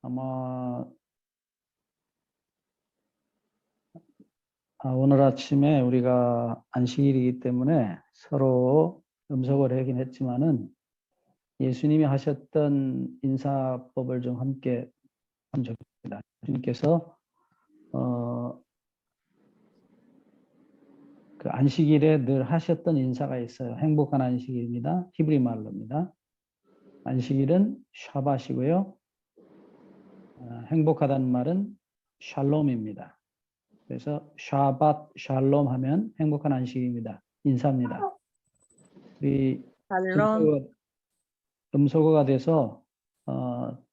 아마 오늘 아침에 우리가 안식일이기 때문에 서로 음성을 하긴 했지만은 예수님이 하셨던 인사법을 좀 함께 하면 좋겠습니다. 예수님께서 그 안식일에 늘 하셨던 인사가 있어요. 행복한 안식일입니다. 히브리 말로입니다. 안식일은 샤밧이고요. 행복하다는 말은 샬롬입니다. 그래서 샤밧 샬롬 하면 행복한 안식입니다. 인사입니다. 우리 샬롬. 음소거가 돼서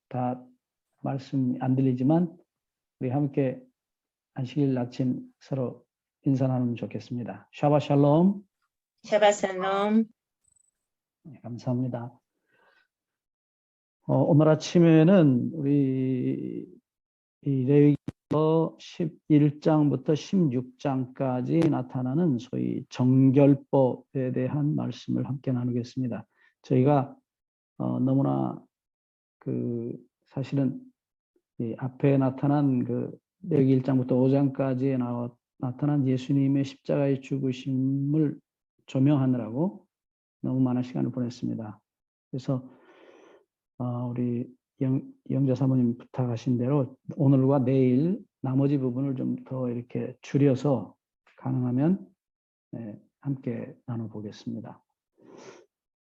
다 말씀 안 들리지만 우리 함께 안식일 아침 서로 인사 나누면 좋겠습니다. 샤밧 샬롬. 샤밧 샬롬. 네, 감사합니다. 오늘 아침에는 우리 이 레위기서 11장부터 16장까지 나타나는 소위 정결법에 대한 말씀을 함께 나누겠습니다. 저희가 너무나 사실은 이 앞에 나타난 그 레위기 1장부터 5장까지에 나타난 예수님의 십자가의 죽으심을 조명하느라고 너무 많은 시간을 보냈습니다. 그래서 우리 영자 사모님 부탁하신 대로 오늘과 내일 나머지 부분을 좀 더 이렇게 줄여서 가능하면 함께 나눠보겠습니다.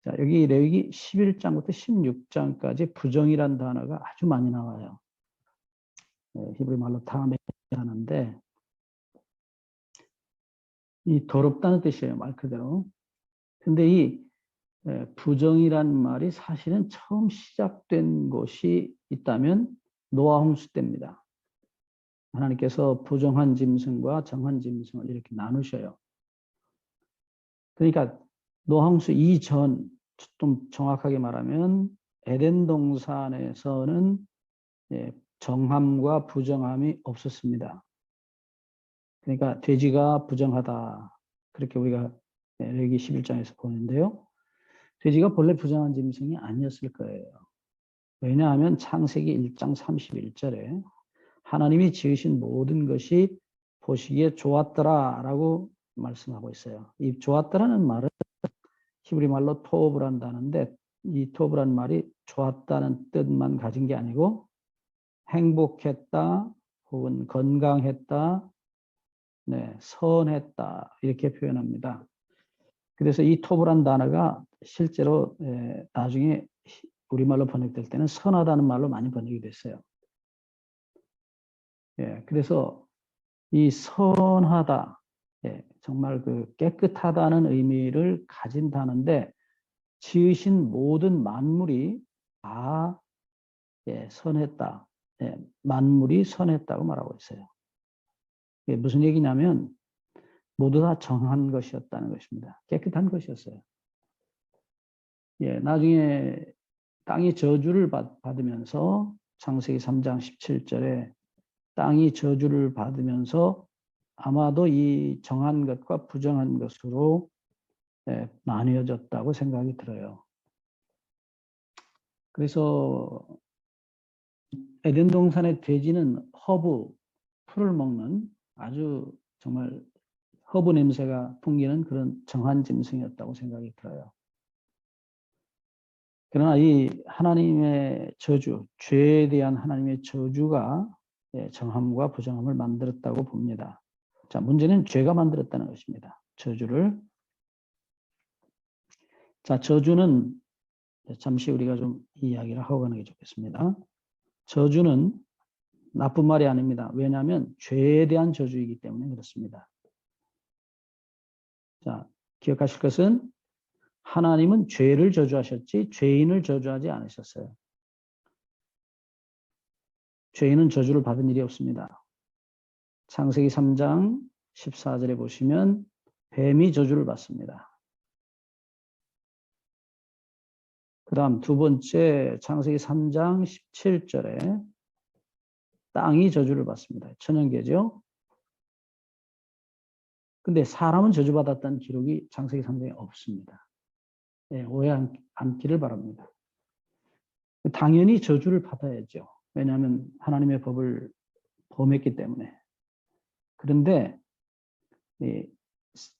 자, 여기 레위기 11장부터 16장까지 부정이란 단어가 아주 많이 나와요. 히브리 말로 타메 하는데 이 더럽다는 뜻이에요, 말 그대로. 근데 이 부정이란 말이 사실은 처음 시작된 곳이 있다면 노아 홍수 때입니다. 하나님께서 부정한 짐승과 정한 짐승을 이렇게 나누셔요. 그러니까 노아 홍수 이전, 좀 정확하게 말하면 에덴 동산에서는 정함과 부정함이 없었습니다. 그러니까 돼지가 부정하다. 그렇게 우리가 레위기 11장에서 보는데요. 돼지가 본래 부정한 짐승이 아니었을 거예요. 왜냐하면 창세기 1장 31절에 하나님이 지으신 모든 것이 보시기에 좋았더라라고 말씀하고 있어요. 이 좋았더라는 말은 히브리 말로 토브란 단어인데 이 토브란 말이 좋았다는 뜻만 가진 게 아니고 행복했다 혹은 건강했다, 선했다 이렇게 표현합니다. 그래서 이 토브란 단어가 실제로 나중에 우리말로 번역될 때는 선하다는 말로 많이 번역이 됐어요. 그래서 이 선하다, 정말 그 깨끗하다는 의미를 가진 단어인데 지으신 모든 만물이 다 선했다, 만물이 선했다고 말하고 있어요. 이게 무슨 얘기냐면 모두 다 정한 것이었다는 것입니다. 깨끗한 것이었어요. 나중에 땅이 저주를 받으면서 창세기 3장 17절에 땅이 저주를 받으면서 아마도 이 정한 것과 부정한 것으로 나뉘어졌다고 생각이 들어요. 그래서 에덴 동산의 돼지는 허브, 풀을 먹는 아주 정말 허브 냄새가 풍기는 그런 정한 짐승이었다고 생각이 들어요. 그러나 이 하나님의 저주, 죄에 대한 하나님의 저주가 정함과 부정함을 만들었다고 봅니다. 자, 문제는 죄가 만들었다는 것입니다. 저주를. 자, 저주는 잠시 우리가 좀 이야기를 하고 가는 게 좋겠습니다. 저주는 나쁜 말이 아닙니다. 왜냐하면 죄에 대한 저주이기 때문에 그렇습니다. 자, 기억하실 것은 하나님은 죄를 저주하셨지 죄인을 저주하지 않으셨어요. 죄인은 저주를 받은 일이 없습니다. 창세기 3장 14절에 보시면 뱀이 저주를 받습니다. 그 다음 두 번째 창세기 3장 17절에 땅이 저주를 받습니다. 천연계죠. 근데 사람은 저주받았다는 기록이 창세기 3장에 없습니다. 오해 않기를 바랍니다. 당연히 저주를 받아야죠. 왜냐하면 하나님의 법을 범했기 때문에. 그런데 이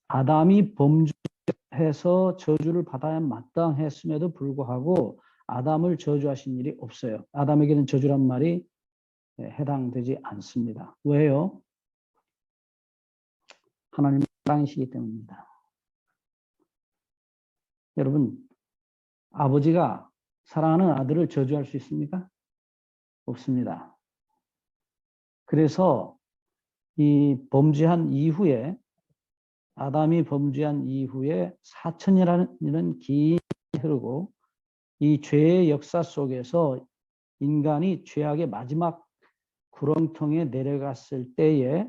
아담이 범죄해서 저주를 받아야 마땅했음에도 불구하고 아담을 저주하신 일이 없어요. 아담에게는 저주란 말이 해당되지 않습니다. 왜요? 하나님의 사랑이시기 때문입니다. 여러분, 아버지가 사랑하는 아들을 저주할 수 있습니까? 없습니다. 그래서 이 범죄한 이후에 아담이 범죄한 이후에 4천년이라는 긴 흐르고 이 죄의 역사 속에서 인간이 죄악의 마지막 구렁텅이에 내려갔을 때에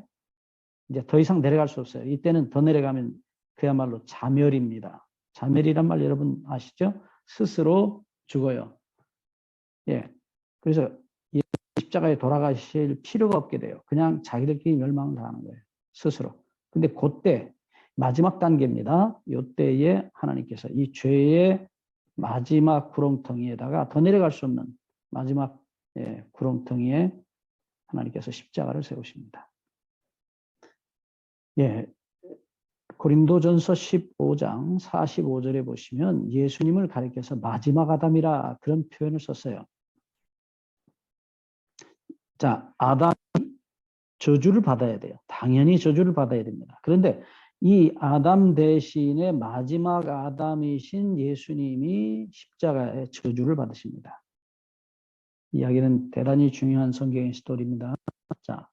이제 더 이상 내려갈 수 없어요. 이때는 더 내려가면 그야말로 자멸입니다. 자멸이란 말 여러분 아시죠? 스스로 죽어요. 예. 그래서 십자가에 돌아가실 필요가 없게 돼요. 그냥 자기들끼리 멸망을 당하는 거예요. 스스로. 근데 그때 마지막 단계입니다. 이때에 하나님께서 이 죄의 마지막 구렁텅이에다가 더 내려갈 수 없는 마지막 구렁텅이에 하나님께서 십자가를 세우십니다. 예, 고린도전서 15장 45절에 보시면 예수님을 가리켜서 마지막 아담이라 그런 표현을 썼어요. 자, 아담이 저주를 받아야 돼요. 당연히 저주를 받아야 됩니다. 그런데 이 아담 대신에 마지막 아담이신 예수님이 십자가의 저주를 받으십니다. 이야기는 대단히 중요한 성경의 스토리입니다. 자,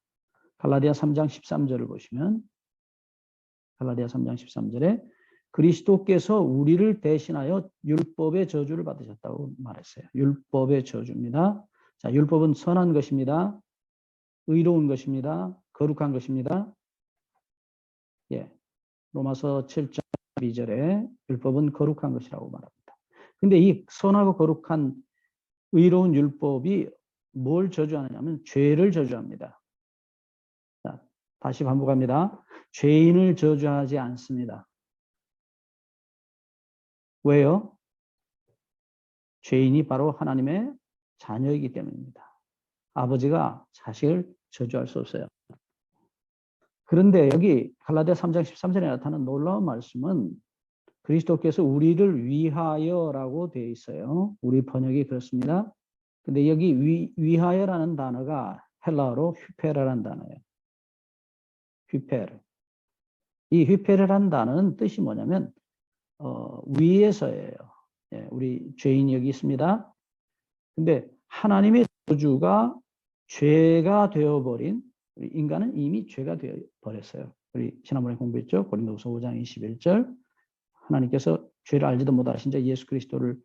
갈라디아 3장 13절을 보시면 갈라디아 3장 13절에 그리스도께서 우리를 대신하여 율법의 저주를 받으셨다고 말했어요. 율법의 저주입니다. 자, 율법은 선한 것입니다. 의로운 것입니다. 거룩한 것입니다. 예. 로마서 7장 2절에 율법은 거룩한 것이라고 말합니다. 근데 이 선하고 거룩한 의로운 율법이 뭘 저주하느냐면 죄를 저주합니다. 자, 다시 반복합니다. 죄인을 저주하지 않습니다. 왜요? 죄인이 바로 하나님의 자녀이기 때문입니다. 아버지가 자식을 저주할 수 없어요. 그런데 여기 갈라디아 3장 13절에 나타나는 놀라운 말씀은 그리스도께서 우리를 위하여라고 되어 있어요. 우리 번역이 그렇습니다. 근데 여기 위하여라는 단어가 헬라어로 휘페르라는 단어예요. 휘페르. 이 휘페르라는 단어는 뜻이 뭐냐면 위에서예요. 예, 우리 죄인이 여기 있습니다. 근데 하나님의 저주가 죄가 되어버린 우리 인간은 이미 죄가 되어버렸어요. 우리 지난번에 공부했죠. 고린도후서 5장 21절 하나님께서 죄를 알지도 못하신 자 예수 그리스도를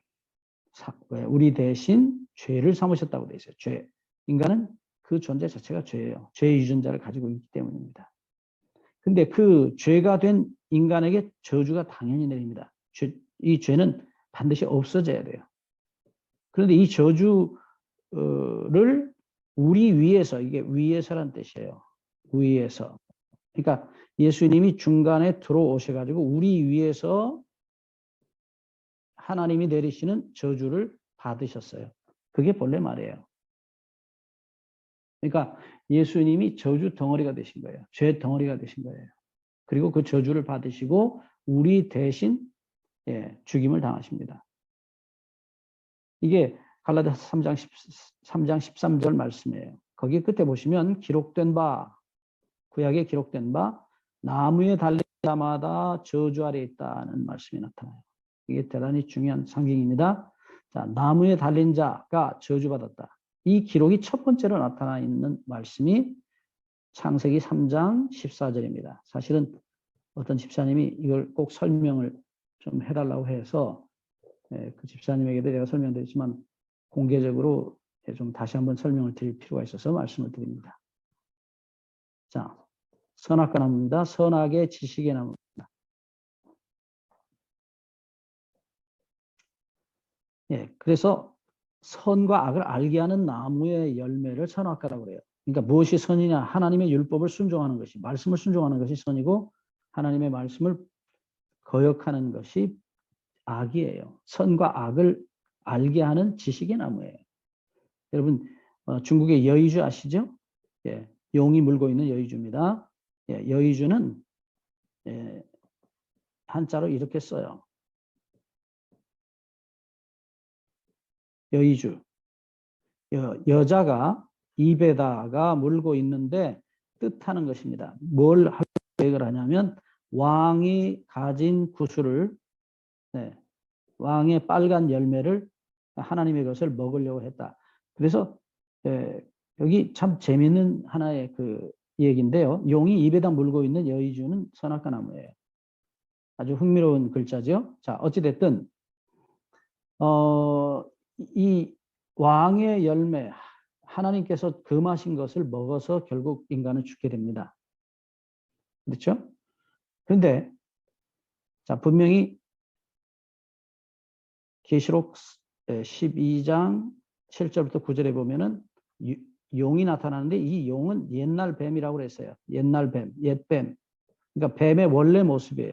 우리 대신 죄를 삼으셨다고 되어 있어요. 죄. 인간은 그 존재 자체가 죄예요. 죄의 유전자를 가지고 있기 때문입니다. 근데 그 죄가 된 인간에게 저주가 당연히 내립니다. 이 죄는 반드시 없어져야 돼요. 그런데 이 저주를 우리 위에서, 이게 위에서란 뜻이에요. 위에서. 그러니까 예수님이 중간에 들어오셔가지고 우리 위에서 하나님이 내리시는 저주를 받으셨어요. 그게 본래 말이에요. 그러니까 예수님이 저주 덩어리가 되신 거예요. 죄 덩어리가 되신 거예요. 그리고 그 저주를 받으시고 우리 대신 죽임을 당하십니다. 이게 갈라디아 3장 13절 말씀이에요. 거기 끝에 보시면 기록된 바, 구약에 기록된 바 나무에 달린 자마다 저주 아래 있다는 말씀이 나타나요. 이게 대단히 중요한 상징입니다. 자, 나무에 달린 자가 저주받았다. 이 기록이 첫 번째로 나타나 있는 말씀이 창세기 3장 14절입니다. 사실은 어떤 집사님이 이걸 꼭 설명을 좀 해달라고 해서 그 집사님에게도 제가 설명드렸지만 공개적으로 좀 다시 한번 설명을 드릴 필요가 있어서 말씀을 드립니다. 자, 선악과 나무입니다. 선악의 지식의 나무입니다. 예, 그래서 선과 악을 알게 하는 나무의 열매를 선악과라고 그래요. 그러니까 무엇이 선이냐? 하나님의 율법을 순종하는 것이, 말씀을 순종하는 것이 선이고 하나님의 말씀을 거역하는 것이 악이에요. 선과 악을 알게 하는 지식의 나무예요. 여러분, 중국의 여의주 아시죠? 예, 용이 물고 있는 여의주입니다. 예, 여의주는 예, 한자로 이렇게 써요. 여의주. 여자가 입에다가 물고 있는데 뜻하는 것입니다. 뭘 계획을 하냐면 왕이 가진 구슬을 네, 왕의 빨간 열매를 하나님의 것을 먹으려고 했다. 그래서 여기 참 재미있는 하나의 그 얘기인데요. 용이 입에다 물고 있는 여의주는 선악과 나무예요. 아주 흥미로운 글자죠. 자, 어찌됐든 이 왕의 열매, 하나님께서 금하신 것을 먹어서 결국 인간은 죽게 됩니다. 그렇죠? 그런데 자, 분명히 계시록 12장 7절부터 9절에 보면은 용이 나타나는데 이 용은 옛날 뱀이라고 그랬어요. 옛날 뱀, 옛뱀. 그러니까 뱀의 원래 모습이에요.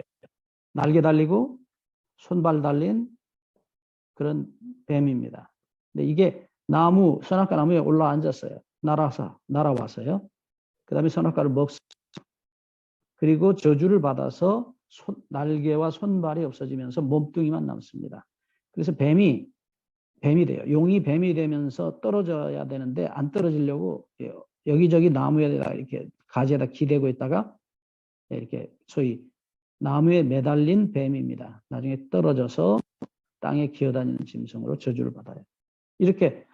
날개 달리고 손발 달린 그런 뱀입니다. 근데 이게 나무, 선악과 나무에 올라 앉았어요. 날아와서요. 그 다음에 선악과를 먹습니다. 그리고 저주를 받아서 날개와 손발이 없어지면서 몸뚱이만 남습니다. 그래서 뱀이 돼요. 용이 뱀이 되면서 떨어져야 되는데 안 떨어지려고 여기저기 나무에다가 이렇게 가지에다 기대고 있다가 이렇게 소위 나무에 매달린 뱀입니다. 나중에 떨어져서 땅에 기어다니는 짐승으로 저주를 받아요. 이렇게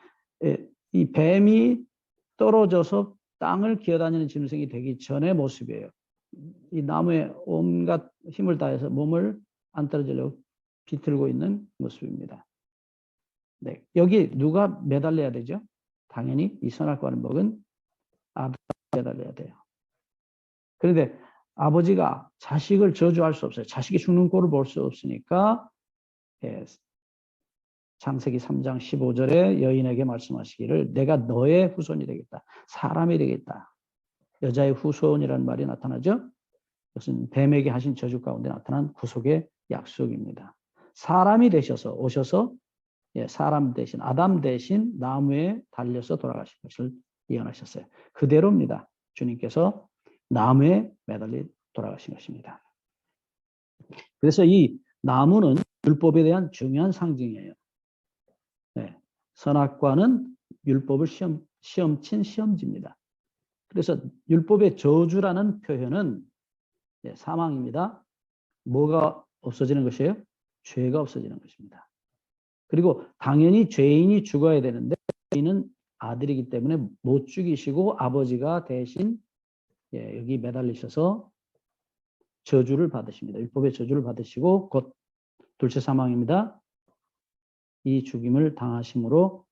이 뱀이 떨어져서 땅을 기어다니는 짐승이 되기 전의 모습이에요. 이 나무에 온갖 힘을 다해서 몸을 안 떨어지려고 비틀고 있는 모습입니다. 네, 여기 누가 매달려야 되죠? 당연히 이 선악과를 먹은 아들이 매달려야 돼요. 그런데 아버지가 자식을 저주할 수 없어요. 자식이 죽는 꼴을 볼 수 없으니까 창세기 3장 15절에 여인에게 말씀하시기를 내가 너의 후손이 되겠다. 사람이 되겠다. 여자의 후손이라는 말이 나타나죠. 이것은 뱀에게 하신 저주 가운데 나타난 구속의 약속입니다. 사람이 되셔서 오셔서 사람 대신 아담 대신 나무에 달려서 돌아가신 것을 예언하셨어요. 그대로입니다. 주님께서 나무에 매달려 돌아가신 것입니다. 그래서 이 나무는 율법에 대한 중요한 상징이에요. 네. 선악과는 율법을 시험친 시험지입니다. 그래서 율법의 저주라는 표현은 사망입니다. 뭐가 없어지는 것이에요? 죄가 없어지는 것입니다. 그리고 당연히 죄인이 죽어야 되는데 죄인은 아들이기 때문에 못 죽이시고 아버지가 대신 여기 매달리셔서 저주를 받으십니다. 율법의 저주를 받으시고 곧 둘째 사망입니다. 이 죽임을 당하심으로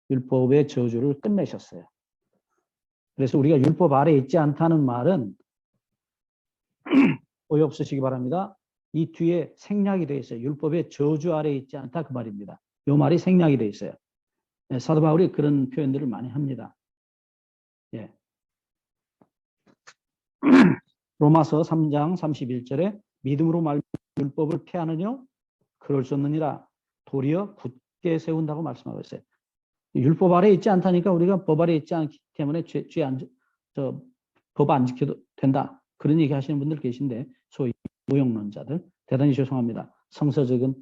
율법의 저주를 끝내셨어요. 그래서 우리가 율법 아래에 있지 않다는 말은 오해 없으시기 바랍니다. 이 뒤에 생략이 되어 있어요. 율법의 저주 아래에 있지 않다 그 말입니다. 이 말이 생략이 되어 있어요. 사도 바울이 그런 표현들을 많이 합니다. 예. 로마서 3장 31절에 믿음으로 말미암아 율법을 폐하느냐? 그럴 수 없느니라. 도리어 굳게 세운다고 말씀하고 있어요. 율법 아래에 있지 않다니까 우리가 법 아래에 있지 않기 때문에 법 안 지켜도 된다. 그런 얘기 하시는 분들 계신데 소위 무용론자들 대단히 죄송합니다. 성서적인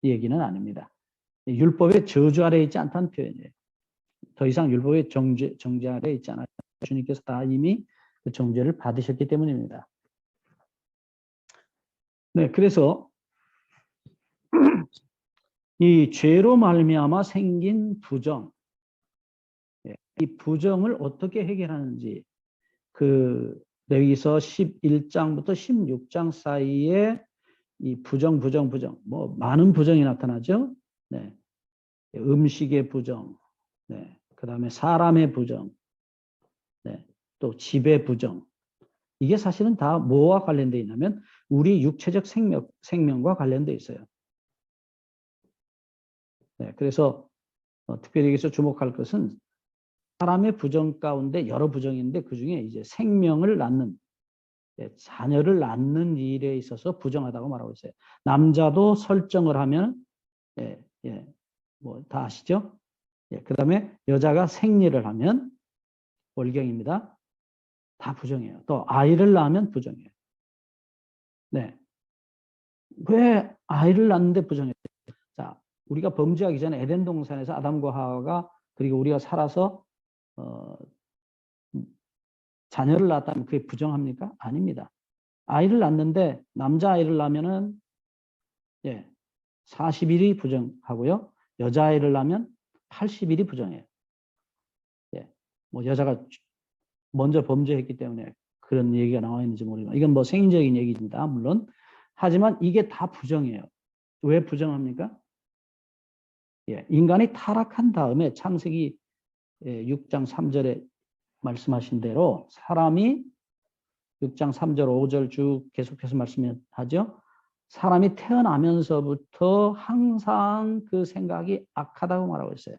얘기는 아닙니다. 율법의 저주 아래에 있지 않다는 표현이에요. 더 이상 율법의 정죄 아래에 있지 않아요. 주님께서 다 이미 그 정죄를 받으셨기 때문입니다. 네, 그래서 이 죄로 말미암아 생긴 부정, 이 부정을 어떻게 해결하는지 그 레위기서 11장부터 16장 사이에 이 부정 뭐 많은 부정이 나타나죠. 네. 음식의 부정, 네. 그다음에 사람의 부정, 네. 또 집의 부정. 이게 사실은 다 뭐와 관련되어 있냐면 우리 육체적 생명과 관련되어 있어요. 네. 그래서 특별히 여기서 주목할 것은 사람의 부정 가운데 여러 부정인데 그중에 이제 생명을 낳는 자녀를 낳는 일에 있어서 부정하다고 말하고 있어요. 남자도 설정을 하면 뭐 다 아시죠? 예, 그 다음에 여자가 생리를 하면 월경입니다. 다 부정해요. 또 아이를 낳으면 부정해요. 네. 왜 아이를 낳는데 부정해요? 자, 우리가 범죄하기 전에 에덴 동산에서 아담과 하와가 그리고 우리가 살아서 자녀를 낳았다면 그게 부정합니까? 아닙니다. 아이를 낳는데 남자아이를 낳으면은 예, 40일이 부정하고요. 여자아이를 낳으면 80일이 부정해요. 예, 뭐 여자가 먼저 범죄했기 때문에 그런 얘기가 나와 있는지 모르겠지만 이건 뭐 생인적인 얘기입니다. 물론. 하지만 이게 다 부정해요. 왜 부정합니까? 예, 인간이 타락한 다음에 창세기 6장 3절에 말씀하신 대로 사람이 6장 3절 5절 쭉 계속해서 말씀하죠. 사람이 태어나면서부터 항상 그 생각이 악하다고 말하고 있어요.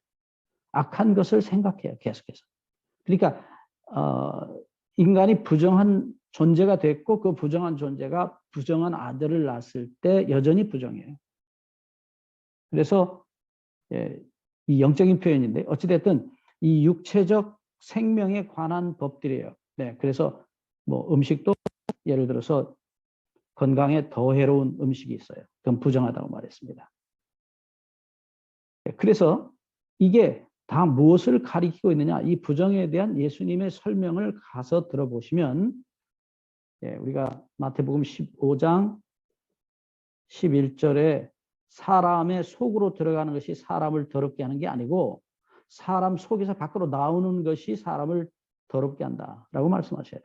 악한 것을 생각해요. 계속해서. 그러니까 인간이 부정한 존재가 됐고 그 부정한 존재가 부정한 아들을 낳았을 때 여전히 부정해요. 그래서 이 영적인 표현인데 어찌됐든 이 육체적 생명에 관한 법들이에요. 네, 그래서 뭐 음식도 예를 들어서 건강에 더 해로운 음식이 있어요. 그건 부정하다고 말했습니다. 그래서 이게 다 무엇을 가리키고 있느냐? 이 부정에 대한 예수님의 설명을 가서 들어보시면 우리가 마태복음 15장 11절에 사람의 속으로 들어가는 것이 사람을 더럽게 하는 게 아니고 사람 속에서 밖으로 나오는 것이 사람을 더럽게 한다라고 말씀하셔요.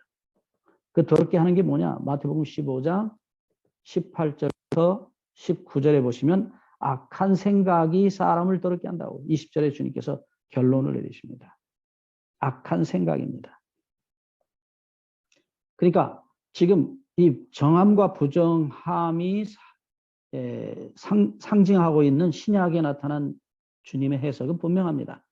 그 더럽게 하는 게 뭐냐? 마태복음 15장 18절부터 19절에 보시면 악한 생각이 사람을 더럽게 한다고 20절에 주님께서 결론을 내리십니다. 악한 생각입니다. 그러니까 지금 이 정함과 부정함이 상징하고 있는 신약에 나타난 주님의 해석은 분명합니다.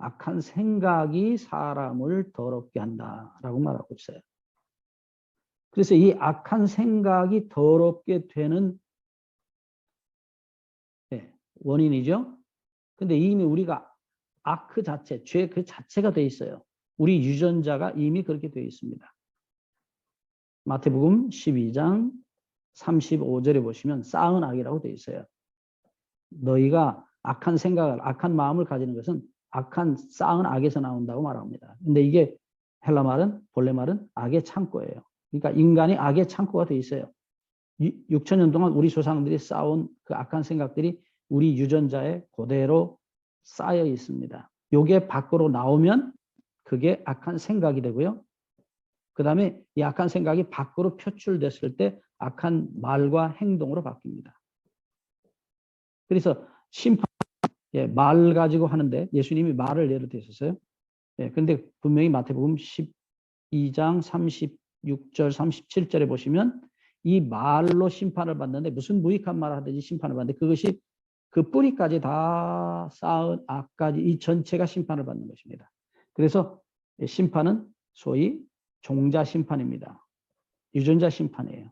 악한 생각이 사람을 더럽게 한다라고 말하고 있어요. 그래서 이 악한 생각이 더럽게 되는 원인이죠. 근데 이미 우리가 악 그 자체, 죄 그 자체가 돼 있어요. 우리 유전자가 이미 그렇게 되어 있습니다. 마태복음 12장 35절에 보시면 쌓은 악이라고 되어 있어요. 너희가 악한 생각을, 악한 마음을 가지는 것은 악한 쌓은 악에서 나온다고 말합니다. 근데 이게 헬라 말은, 본래 말은 악의 창고예요. 그러니까 인간이 악의 창고가 되어 있어요. 6천년 동안 우리 조상들이 쌓아온 그 악한 생각들이 우리 유전자에 그대로 쌓여 있습니다. 요게 밖으로 나오면 그게 악한 생각이 되고요. 그 다음에 이 악한 생각이 밖으로 표출됐을 때 악한 말과 행동으로 바뀝니다. 그래서 심판, 말 가지고 하는데 예수님이 말을 예로 드셨어요. 그런데 분명히 마태복음 12장 36절 37절에 보시면 이 말로 심판을 받는데 무슨 무익한 말을 하든지 심판을 받는데 그것이 그 뿌리까지 다 쌓은 악까지 이 전체가 심판을 받는 것입니다. 그래서 심판은 소위 종자 심판입니다. 유전자 심판이에요.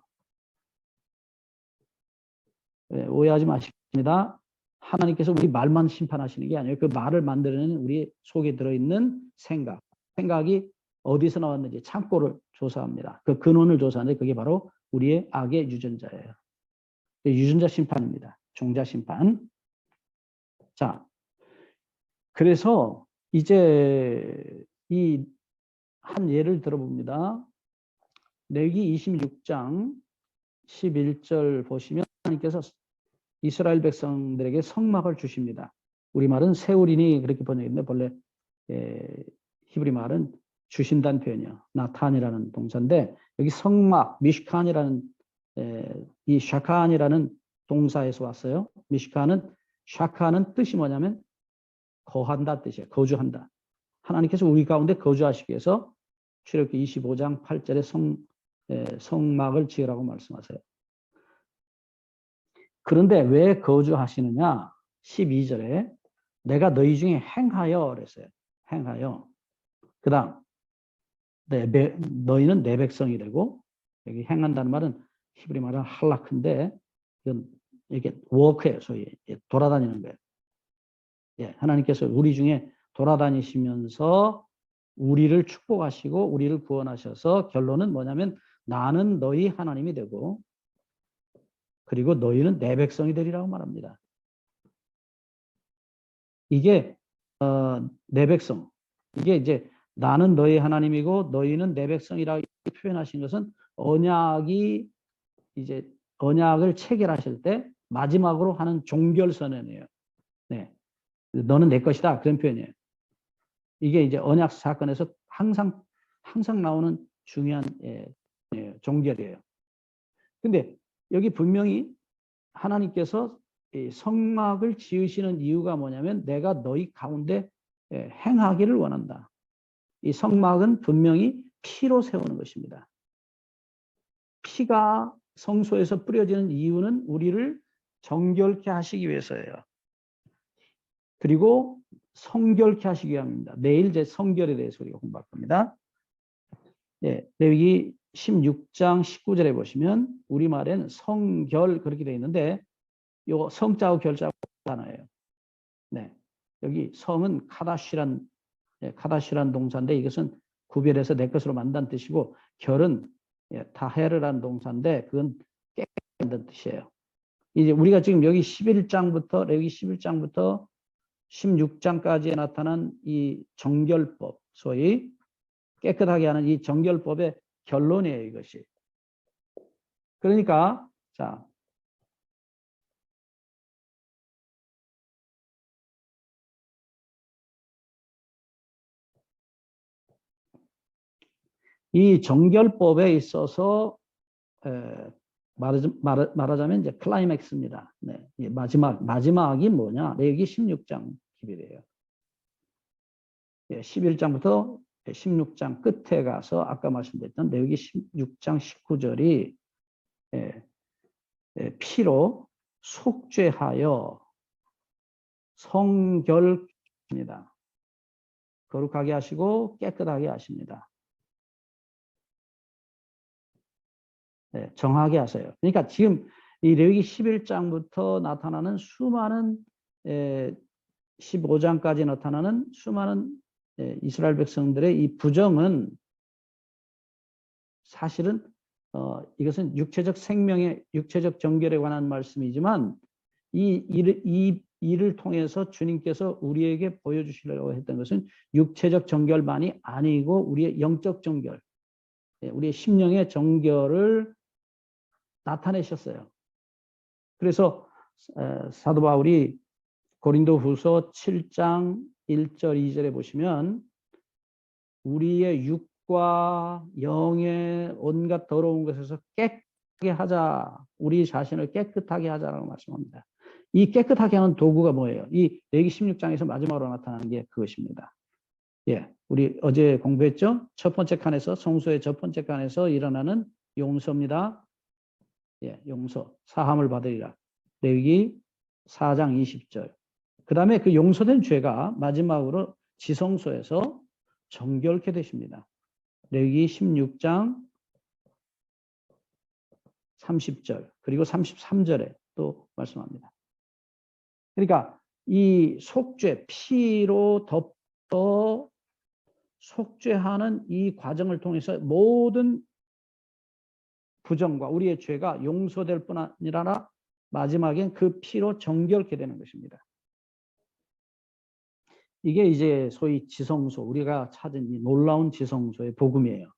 오해하지 마십니다. 하나님께서 우리 말만 심판하시는 게 아니에요. 그 말을 만들어내는 우리 속에 들어있는 생각. 생각이 어디서 나왔는지 창고를 조사합니다. 그 근원을 조사하는데 그게 바로 우리의 악의 유전자예요. 유전자 심판입니다. 종자 심판. 자, 그래서 이제 이 한 예를 들어봅니다. 레위기 26장 11절 보시면 하나님께서 이스라엘 백성들에게 성막을 주십니다. 우리말은 세우리니 그렇게 번역했는데 본래 히브리 말은 주신다는 표현이요. 나탄이라는 동사인데 여기 성막, 미시칸이라는 이 샤칸이라는 동사에서 왔어요. 미시칸은 샤칸은 뜻이 뭐냐면 거한다 뜻이에요. 거주한다. 하나님께서 우리 가운데 거주하시기 위해서 출애굽기 25장 8절에 성막을 지으라고 말씀하세요. 그런데 왜 거주하시느냐? 12절에 내가 너희 중에 행하여 그랬어요. 행하여. 그 다음 너희는 내 백성이 되고 여기 행한다는 말은 히브리 말은 할라크인데 이건 이렇게 워크예요. 소위 돌아다니는 거예요. 예, 하나님께서 우리 중에 돌아다니시면서 우리를 축복하시고 우리를 구원하셔서 결론은 뭐냐면 나는 너희 하나님이 되고 그리고 너희는 내 백성이 되리라고 말합니다. 이게 내 백성. 이게 이제 나는 너희 하나님이고 너희는 내 백성이라고 표현하신 것은 언약이 이제 언약을 체결하실 때 마지막으로 하는 종결 선언이에요. 네. 너는 내 것이다. 그런 표현이에요. 이게 이제 언약 사건에서 항상 나오는 중요한 종결이에요. 근데 여기 분명히 하나님께서 이 성막을 지으시는 이유가 뭐냐면 내가 너희 가운데 행하기를 원한다. 이 성막은 분명히 피로 세우는 것입니다. 피가 성소에서 뿌려지는 이유는 우리를 정결케 하시기 위해서예요. 그리고 성결케 하시기 위함입니다. 내일 제 성결에 대해서 우리가 공부할 겁니다. 예, 레위기 16장 19절에 보시면 우리말엔 성결 그렇게 되어 있는데 요 성자하고 결자하고 단어예요. 네, 여기 성은 카다시란 동사인데 이것은 구별해서 내 것으로 만든다는 뜻이고 결은 타헤르란 동사인데 그건 깨끗한 뜻이에요. 이제 우리가 지금 여기 11장부터 레위기 11장부터 16장까지에 나타난 이 정결법, 소위 깨끗하게 하는 이 정결법의 결론이에요, 이것이. 그러니까 자, 이 정결법에 있어서 말하자면 이제 클라이맥스입니다. 네, 마지막이 뭐냐? 레위기 16장 기별이에요. 11장부터 16장 끝에 가서 아까 말씀드렸던 레위기 16장 19절이 피로 속죄하여 성결입니다. 거룩하게 하시고 깨끗하게 하십니다. 네, 정하게 하세요. 그러니까 지금 이 레위기 11장부터 나타나는 수많은 15장까지 나타나는 수많은 이스라엘 백성들의 이 부정은 사실은 이것은 육체적 생명의 육체적 정결에 관한 말씀이지만 이 일을 통해서 주님께서 우리에게 보여주시려고 했던 것은 육체적 정결만이 아니고 우리의 영적 정결, 우리의 심령의 정결을 나타내셨어요. 그래서 사도 바울이 고린도후서 7장 1절 2절에 보시면 우리의 육과 영의 온갖 더러운 것에서 깨끗하게 하자, 우리 자신을 깨끗하게 하자라고 말씀합니다. 이 깨끗하게 하는 도구가 뭐예요? 이 레위기 16장에서 마지막으로 나타나는 게 그것입니다. 예, 우리 어제 공부했죠? 첫 번째 칸에서 성소의 첫 번째 칸에서 일어나는 용서입니다. 예, 용서, 사함을 받으리라. 레위기 4장 20절. 그 다음에 그 용서된 죄가 마지막으로 지성소에서 정결케 되십니다. 레위기 16장 30절 그리고 33절에 또 말씀합니다. 그러니까 이 속죄, 피로 덮어 속죄하는 이 과정을 통해서 모든 부정과 우리의 죄가 용서될 뿐 아니라 마지막엔 그 피로 정결케 되는 것입니다. 이게 이제 소위 지성소, 우리가 찾은 이 놀라운 지성소의 복음이에요.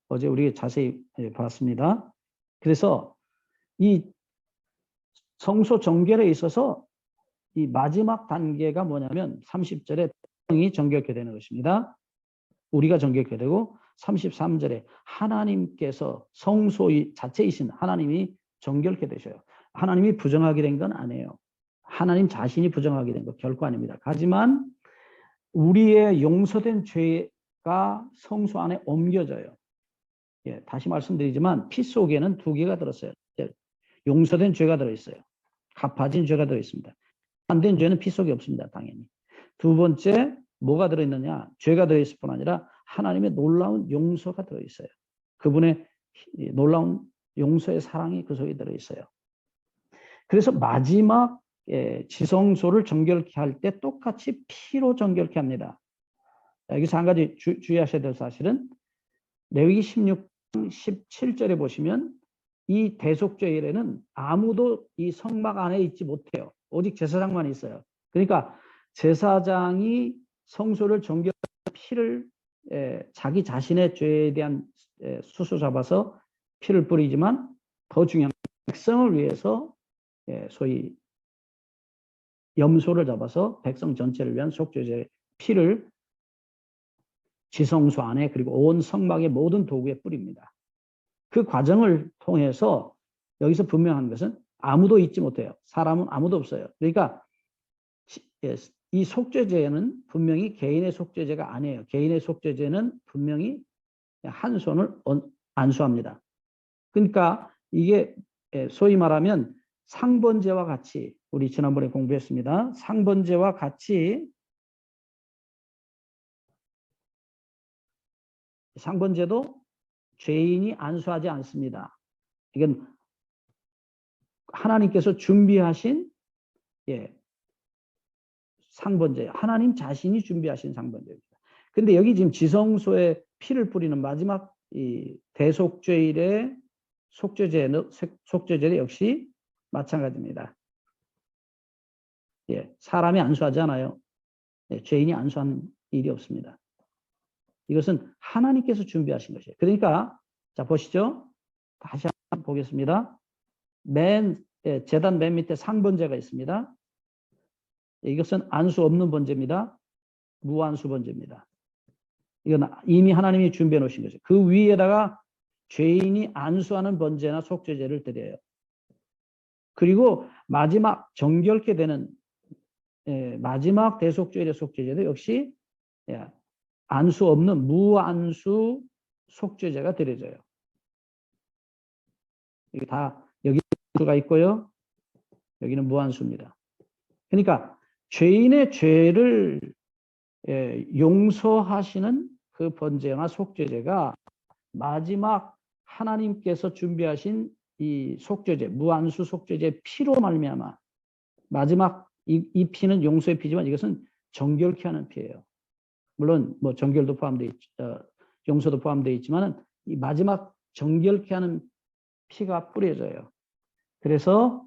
어제 우리가 자세히 봤습니다. 그래서 이 성소 정결에 있어서 이 마지막 단계가 뭐냐면 30절에 성이 정결케 되는 것입니다. 우리가 정결케 되고 33절에 하나님께서 성소 자체이신 하나님이 정결케 되셔요. 하나님이 부정하게 된 건 아니에요. 하나님 자신이 부정하게 된 거 결코 아닙니다. 하지만 우리의 용서된 죄가 성소 안에 옮겨져요. 예, 다시 말씀드리지만 피 속에는 두 개가 들었어요. 용서된 죄가 들어있어요. 갚아진 죄가 들어있습니다. 안 된 죄는 피 속에 없습니다. 당연히. 두 번째 뭐가 들어있느냐? 죄가 들어있을 뿐 아니라 하나님의 놀라운 용서가 들어있어요. 그분의 놀라운 용서의 사랑이 그 속에 들어있어요. 그래서 마지막 지성소를 정결케 할 때 똑같이 피로 정결케 합니다. 여기서 한 가지 주의하셔야 될 사실은 레위기 16장 17절에 보시면 이 대속죄일에는 아무도 이 성막 안에 있지 못해요. 오직 제사장만 있어요. 그러니까 제사장이 성소를 정결 피를 자기 자신의 죄에 대한 수수 잡아서 피를 뿌리지만 더 중요한 백성을 위해서 소위 염소를 잡아서 백성 전체를 위한 속죄제의 피를 지성소 안에 그리고 온 성막의 모든 도구에 뿌립니다. 그 과정을 통해서 여기서 분명한 것은 아무도 잊지 못해요. 사람은 아무도 없어요. 그러니까 이 속죄제는 분명히 개인의 속죄제가 아니에요. 개인의 속죄제는 분명히 한 손을 안수합니다. 그러니까 이게 소위 말하면 상번제와 같이 우리 지난번에 공부했습니다. 상번제와 같이 상번제도 죄인이 안수하지 않습니다. 이건 하나님께서 준비하신 상번제, 하나님 자신이 준비하신 상번제입니다. 근데 여기 지금 지성소에 피를 뿌리는 마지막 이 대속죄일의 속죄제 역시 마찬가지입니다. 사람이 안수하지 않아요. 죄인이 안수하는 일이 없습니다. 이것은 하나님께서 준비하신 것이에요. 그러니까 자 보시죠. 다시 한번 보겠습니다. 제단 맨 밑에 상번제가 있습니다. 이것은 안수 없는 번제입니다. 무안수 번제입니다. 이건 이미 하나님이 준비해 놓으신 거죠. 그 위에다가 죄인이 안수하는 번제나 속죄제를 드려요. 그리고 마지막 정결케 되는 마지막 대속죄의 속죄제도 역시 안수 없는 무안수 속죄제가 드려져요. 이게 다 여기 안수가 있고요. 여기는 무안수입니다. 그러니까 죄인의 죄를 용서하시는 그 번제나 속죄제가 마지막 하나님께서 준비하신 이 속죄제, 무안수 속죄제 피로 말미암아 마지막 이 피는 용서의 피지만 이것은 정결케 하는 피예요. 물론 뭐 정결도 포함되어 용서도 포함되어 있지만은 이 마지막 정결케 하는 피가 뿌려져요. 그래서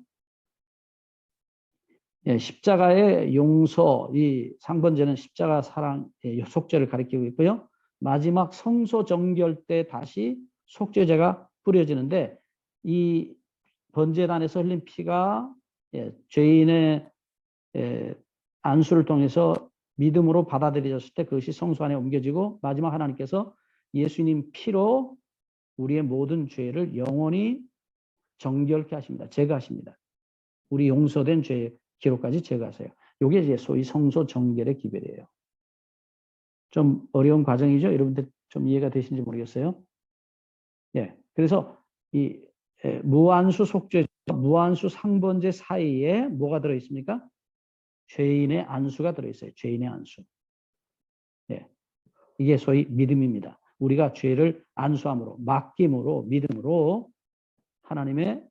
십자가의 용서, 이 상번제는 십자가 사랑, 속죄를 가리키고 있고요. 마지막 성소 정결 때 다시 속죄제가 뿌려지는데 이 번제단에서 흘린 피가 죄인의 안수를 통해서 믿음으로 받아들여졌을 때 그것이 성소 안에 옮겨지고 마지막 하나님께서 예수님 피로 우리의 모든 죄를 영원히 정결케 하십니다. 제거하십니다. 우리 용서된 죄의 기록까지 제거하세요. 이게 이제 소위 성소 정결의 기별이에요. 좀 어려운 과정이죠. 여러분들 좀 이해가 되시는지 모르겠어요. 그래서 이 무안수 속죄, 무안수 상번제 사이에 뭐가 들어 있습니까? 죄인의 안수가 들어 있어요. 죄인의 안수. 이게 소위 믿음입니다. 우리가 죄를 안수함으로, 맡김으로, 믿음으로 하나님의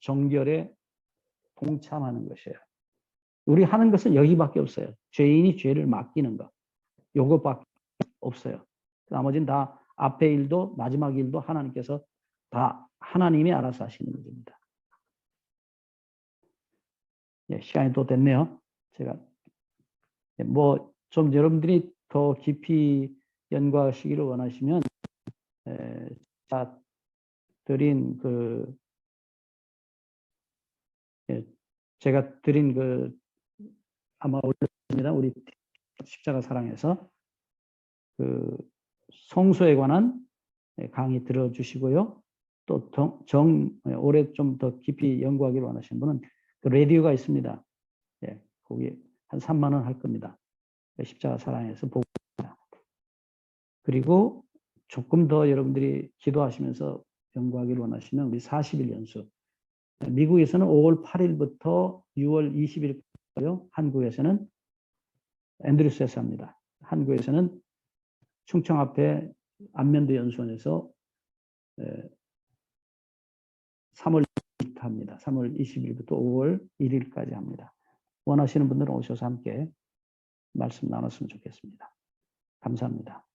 정결에 동참하는 것이에요. 우리 하는 것은 여기밖에 없어요. 죄인이 죄를 맡기는 것. 요것밖에 없어요. 나머지는 다 앞에 일도 마지막 일도 하나님께서 다 하나님이 알아서 하시는 일입니다. 시간이 또 됐네요. 제가 뭐 좀 여러분들이 더 깊이 연구하시기를 원하시면 제가 드린 아마 올렸습니다. 우리 십자가 사랑에서 그 성소에 관한 강의 들어주시고요. 또 올해 좀 더 깊이 연구하기를 원하시는 분은 그 라디오가 있습니다. 거기 한 3만 원 할 겁니다. 십자가 사랑에서 보고 있습니다. 그리고 조금 더 여러분들이 기도하시면서 연구하기를 원하시면 우리 40일 연수. 미국에서는 5월 8일부터 6월 20일까지요. 한국에서는 앤드루스에서 합니다. 한국에서는 충청 앞에 안면도 연수원에서 3월 합니다. 3월 20일부터 5월 1일까지 합니다. 원하시는 분들은 오셔서 함께 말씀 나눴으면 좋겠습니다. 감사합니다.